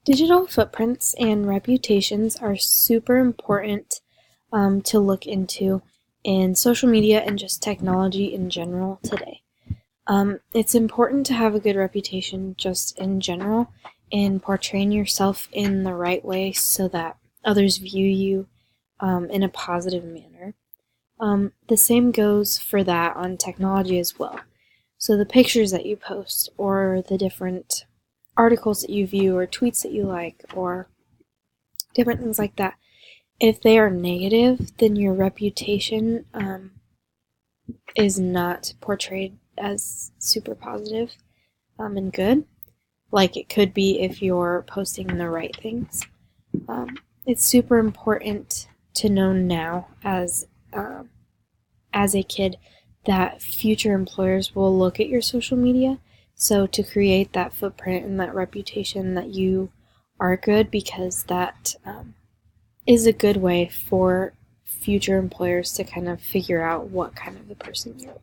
Digital footprints and reputations are super important to look into in social media and just technology in general today. It's important to have a good reputation just in general and portraying yourself in the right way so that others view you in a positive manner. The same goes for that on technology as well. So the pictures that you post or the different articles that you view or tweets that you like or different things like that, if they are negative, then your reputation is not portrayed as super positive and good, like it could be if you're posting the right things. It's super important to know now as a kid that future employers will look at your social media. So to create that footprint and that reputation that you are good, because that is a good way for future employers to kind of figure out what kind of a person you